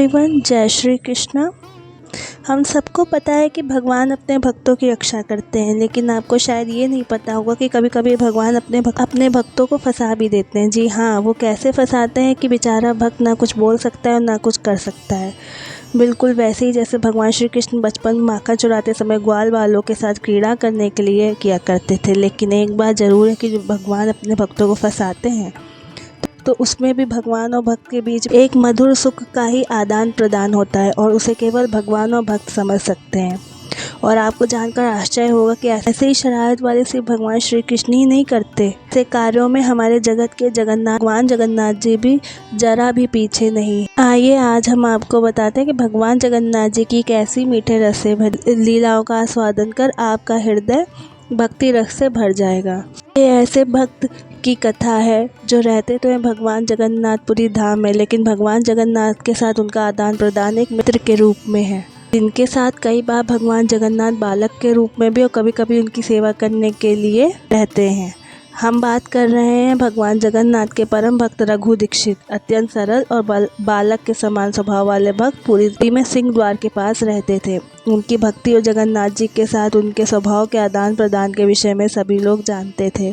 Everyone, जय श्री कृष्ण। हम सबको पता है कि भगवान अपने भक्तों की रक्षा करते हैं, लेकिन आपको शायद ये नहीं पता होगा कि कभी कभी भगवान अपने भक्तों को फंसा भी देते हैं। जी हाँ, वो कैसे फंसाते हैं कि बेचारा भक्त ना कुछ बोल सकता है और ना कुछ कर सकता है। बिल्कुल वैसे ही जैसे भगवान श्री कृष्ण बचपन में माखन चुराते समय ग्वाल बालों के साथ क्रीड़ा करने के लिए किया करते थे। लेकिन एक बात ज़रूर है कि भगवान अपने भक्तों को फंसाते हैं तो उसमें भी भगवान और भक्त के बीच एक मधुर सुख का ही आदान प्रदान होता है और उसे केवल भगवान और भक्त समझ सकते हैं। और आपको जानकर आश्चर्य होगा कि ऐसे ही शरारत वाले सिर्फ भगवान श्री कृष्ण ही नहीं करते। ऐसे कार्यों में हमारे जगत के भगवान जगन्नाथ जी भी जरा भी पीछे नहीं। आइए आज हम आपको बताते हैं कि भगवान जगन्नाथ जी की कैसी मीठे रस से लीलाओं का आस्वादन कर आपका हृदय भक्ति रस से भर जाएगा। ये ऐसे भक्त की कथा है जो रहते तो हैं भगवान जगन्नाथपुरी धाम में, लेकिन भगवान जगन्नाथ के साथ उनका आदान प्रदान एक मित्र के रूप में है, जिनके साथ कई बार भगवान जगन्नाथ बालक के रूप में भी और कभी कभी उनकी सेवा करने के लिए रहते हैं। हम बात कर रहे हैं भगवान जगन्नाथ के परम भक्त रघु दीक्षित। अत्यंत सरल और बालक के समान स्वभाव वाले भक्त पुरी में सिंह द्वार के पास रहते थे। उनकी भक्ति और जगन्नाथ जी के साथ उनके स्वभाव के आदान प्रदान के विषय में सभी लोग जानते थे।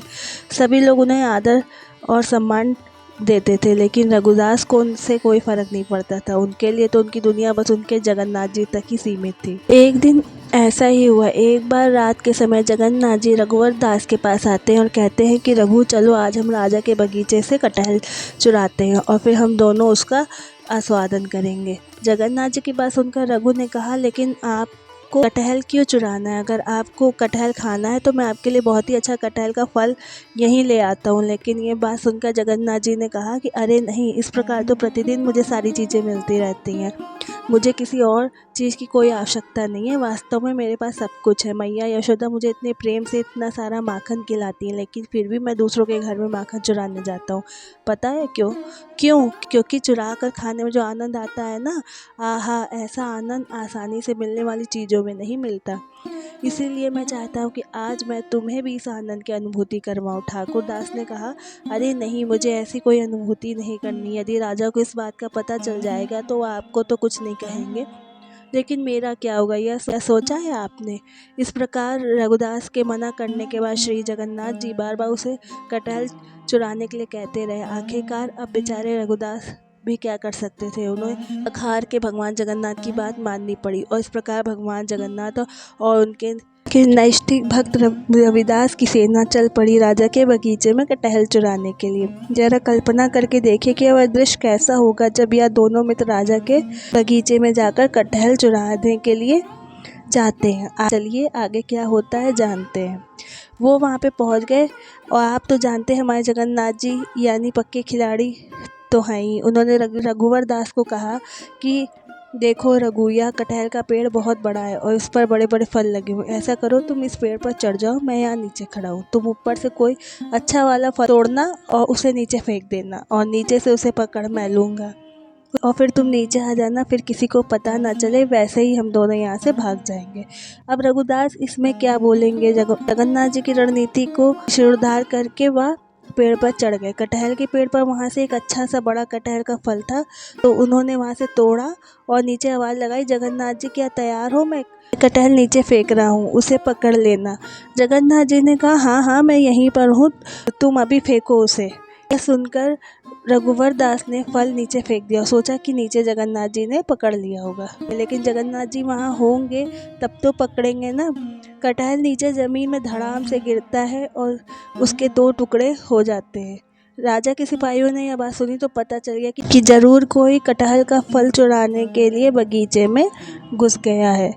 सभी लोग उन्हें आदर और सम्मान देते थे, लेकिन रघुदास को उनसे कोई फर्क नहीं पड़ता था। उनके लिए तो उनकी दुनिया बस उनके जगन्नाथ जी तक ही सीमित थी। एक दिन ऐसा ही हुआ। एक बार रात के समय जगन्नाथ जी रघुवर दास के पास आते हैं और कहते हैं कि रघु चलो आज हम राजा के बगीचे से कटहल चुराते हैं और फिर हम दोनों उसका आस्वादन करेंगे। जगन्नाथ जी की बात सुनकर रघु ने कहा, लेकिन आपको कटहल क्यों चुराना है? अगर आपको कटहल खाना है तो मैं आपके लिए बहुत ही अच्छा कटहल का फल यहीं ले आता हूँ। लेकिन ये बात सुनकर जगन्नाथ जी ने कहा कि अरे नहीं, इस प्रकार तो प्रतिदिन मुझे सारी चीज़ें मिलती रहती हैं, मुझे किसी और चीज़ की कोई आवश्यकता नहीं है। वास्तव में मेरे पास सब कुछ है। मैया यशोदा मुझे इतने प्रेम से इतना सारा माखन खिलाती है, लेकिन फिर भी मैं दूसरों के घर में माखन चुराने जाता हूँ। पता है क्यों? क्योंकि चुरा कर खाने में जो आनंद आता है ना, आहा, ऐसा आनंद आसानी से मिलने वाली चीज़ों में नहीं मिलता। इसीलिए मैं चाहता हूँ कि आज मैं तुम्हें भी इस आनंद की अनुभूति करवाऊँ। ठाकुर दास ने कहा, अरे नहीं, मुझे ऐसी कोई अनुभूति नहीं करनी। यदि राजा को इस बात का पता चल जाएगा तो आपको तो कुछ नहीं कहेंगे, लेकिन मेरा क्या होगा, यह सोचा है आपने? इस प्रकार रघुदास के मना करने के बाद श्री जगन्नाथ जी बार बार उसे कटहल चुराने के लिए कहते रहे। आखिरकार अब बेचारे रघुदास भी क्या कर सकते थे, उन्हें अखार के भगवान जगन्नाथ की बात माननी पड़ी। और इस प्रकार भगवान जगन्नाथ और उनके नैष्ठिक भक्त रविदास की सेना चल पड़ी राजा के बगीचे में कटहल चुराने के लिए। जरा कल्पना करके देखिए कि वह दृश्य कैसा होगा जब यह दोनों मित्र राजा के बगीचे में जाकर कटहल चुराने के लिए जाते हैं। चलिए आगे क्या होता है जानते हैं। वो वहाँ पे पहुँच गए और आप तो जानते हैं हमारे जगन्नाथ जी यानी पक्के खिलाड़ी तो हैं ही। उन्होंने रघुवर दास को कहा कि देखो रघु, यह कटहल का पेड़ बहुत बड़ा है और इस पर बड़े बड़े फल लगे हुए। ऐसा करो, तुम इस पेड़ पर चढ़ जाओ, मैं यहाँ नीचे खड़ा हूँ। तुम ऊपर से कोई अच्छा वाला फल तोड़ना और उसे नीचे फेंक देना और नीचे से उसे पकड़ मैं लूँगा और फिर तुम नीचे आ जाना, फिर किसी को पता ना चले। वैसे ही हम दोनों यहाँ से भाग जाएंगे। अब रघुदास इसमें क्या बोलेंगे। जगन्नाथ जी की रणनीति को शिरोधार करके वह पेड़ पर चढ़ गए। कटहल के पेड़ पर वहाँ से एक अच्छा सा बड़ा कटहल का फल था, तो उन्होंने वहाँ से तोड़ा और नीचे आवाज़ लगाई, जगन्नाथ जी क्या तैयार हो? मैं कटहल नीचे फेंक रहा हूँ, उसे पकड़ लेना। जगन्नाथ जी ने कहा, हाँ हाँ, मैं यहीं पर हूँ, तुम अभी फेंको उसे। यह सुनकर रघुवर दास ने फल नीचे फेंक दिया और सोचा कि नीचे जगन्नाथ जी ने पकड़ लिया होगा, लेकिन जगन्नाथ जी वहाँ होंगे तब तो पकड़ेंगे ना। कटहल नीचे ज़मीन में धड़ाम से गिरता है और उसके 2 टुकड़े हो जाते हैं। राजा के सिपाहियों ने यह बात सुनी तो पता चल गया कि ज़रूर कोई कटहल का फल चुराने के लिए बगीचे में घुस गया है।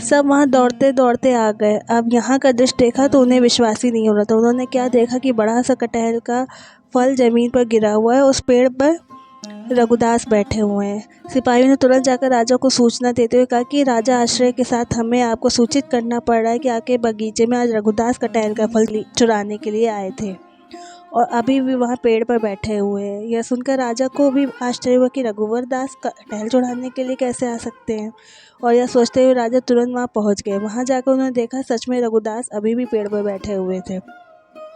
सब वहाँ दौड़ते दौड़ते आ गए। अब यहाँ का दृश्य देखा तो उन्हें विश्वास ही नहीं हो रहा था। उन्होंने क्या देखा कि बड़ा सा कटहल का फल ज़मीन पर गिरा हुआ है, उस पेड़ पर रघुदास बैठे हुए हैं। सिपाहियों ने तुरंत जाकर राजा को सूचना देते हुए कहा कि राजा, आश्चर्य के साथ हमें आपको सूचित करना पड़ रहा है कि आपके बगीचे में आज रघुदास कटहल का फल चुराने के लिए आए थे और अभी भी वहाँ पेड़ पर बैठे हुए हैं। यह सुनकर राजा को भी आश्चर्य हुआ कि रघुवर दास कटहल चुराने के लिए कैसे आ सकते हैं, और यह सोचते हुए राजा तुरंत वहाँ पहुँच गए। वहाँ जाकर उन्होंने देखा सच में रघुदास अभी भी पेड़ पर बैठे हुए थे।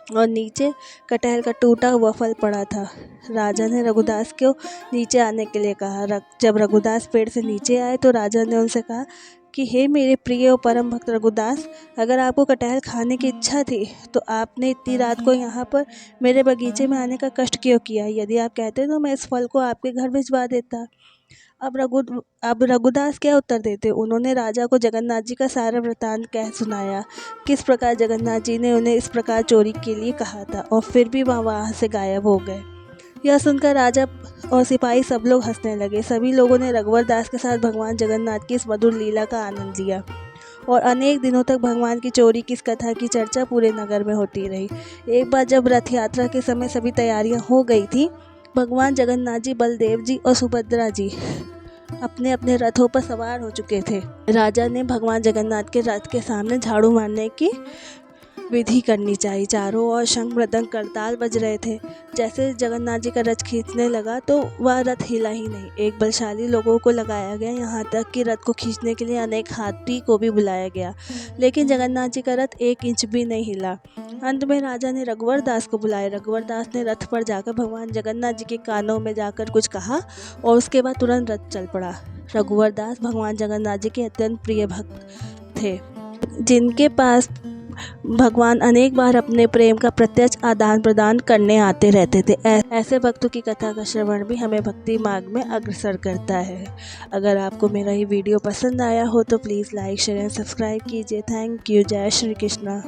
और नीचे कटहल का टूटा हुआ फल पड़ा था। राजा ने रघुदास को नीचे आने के लिए कहा। जब रघुदास पेड़ से नीचे आए तो राजा ने उनसे कहा कि हे मेरे प्रिय और परम भक्त रघुदास, अगर आपको कटहल खाने की इच्छा थी तो आपने इतनी रात को यहाँ पर मेरे बगीचे में आने का कष्ट क्यों किया? यदि आप कहते तो मैं इस फल को आपके घर भिजवा देता। अब रघुदास क्या उत्तर देते? उन्होंने राजा को जगन्नाथ जी का सारा वृतांत कह सुनाया, किस प्रकार जगन्नाथ जी ने उन्हें इस प्रकार चोरी के लिए कहा था और फिर भी वहाँ से गायब हो गए। यह सुनकर राजा और सिपाही सब लोग हंसने लगे। सभी लोगों ने रघुवर दास के साथ भगवान जगन्नाथ की इस मधुर लीला का आनंद लिया और अनेक दिनों तक भगवान की चोरी की इस कथा की चर्चा पूरे नगर में होती रही। एक बार जब रथ यात्रा के समय सभी तैयारियां हो गई थी, भगवान जगन्नाथ जी, बलदेव जी और सुभद्रा जी अपने अपने रथों पर सवार हो चुके थे। राजा ने भगवान जगन्नाथ के रथ के सामने झाड़ू मारने की विधि करनी चाहिए। चारों ओर शंख मृदंग करताल बज रहे थे। जैसे जगन्नाथ जी का रथ खींचने लगा तो वह रथ हिला ही नहीं। एक बलशाली लोगों को लगाया गया, यहाँ तक कि रथ को खींचने के लिए अनेक हाथी को भी बुलाया गया, लेकिन जगन्नाथ जी का रथ 1 इंच भी नहीं हिला। अंत में राजा ने रघुवर दास को बुलाया। रघुवर दास ने रथ पर जाकर भगवान जगन्नाथ जी के कानों में जाकर कुछ कहा और उसके बाद तुरंत रथ चल पड़ा। रघुवर दास भगवान जगन्नाथ जी के अत्यंत प्रिय भक्त थे, जिनके पास भगवान अनेक बार अपने प्रेम का प्रत्यक्ष आदान प्रदान करने आते रहते थे। ऐसे भक्तों की कथा का श्रवण भी हमें भक्ति मार्ग में अग्रसर करता है। अगर आपको मेरा ये वीडियो पसंद आया हो तो please like, share and subscribe कीजिए। Thank you. जय श्री कृष्णा।